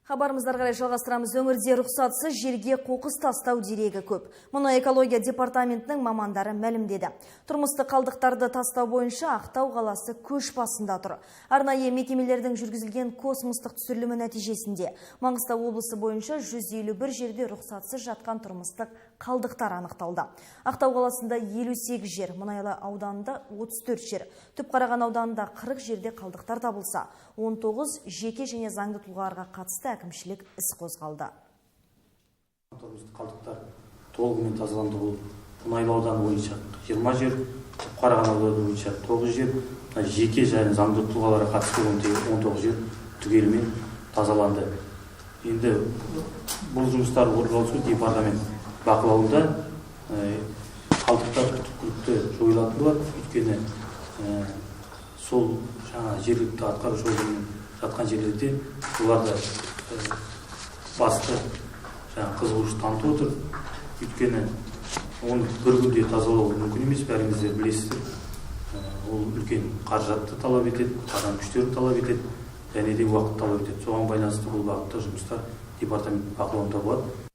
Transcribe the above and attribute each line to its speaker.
Speaker 1: Хабарымыздар қарай жалғастырамыз. Өңірде рұқсатсыз жерге қоқыс тастау дерегі көп. Мұны экология департаментінің мамандары мәлімдеді. Тұрмыстық қалдықтарды тастау бойынша Ақтау қаласы көш басында тұр. Арнайы мекемелердің жүргізілген космостық түсірілімі нәтижесінде Маңғыстау облысы бойынша 151 жерде рұқсатсыз жатқан тұрмыстық қалдықтар анықталды. Ақтау қаласында 58 жер, Мұнайлы ауданында 34 жер, Түпқараған ауданында 40 жерде қалдықтар табылса, 19 жеке және заңды тұлғаларға қатысты әкімшілік іс қозғалды.
Speaker 2: Тұрмыстық қалдықтар толығымен тазаланды. Бұл Мұнайлы ауданы бойынша 20 жер, Түпқараған ауданы бойынша 9 жер, жеке және заңды тұлғаларға қатысты 19 жер түгелімен тазаланды. Енді бұл жұмыстар орналасу департамент бақылауында қалдықтар түпкілікті жойылатын болады. Өйткені сол жергілікті атқарушы органмен жатқан жерлерде оларда басты қызығушылық танытып отыр. Өйткені оны бір күнде тазалау мүмкін емес, бәріңіздер білесіздер. Ол үлкен қаражатты талап етеді, адам күштерін талап етеді, және де уақыт талап етеді. Соған байланысты бұл бағытта жұмыстар департамент бақылауында болады.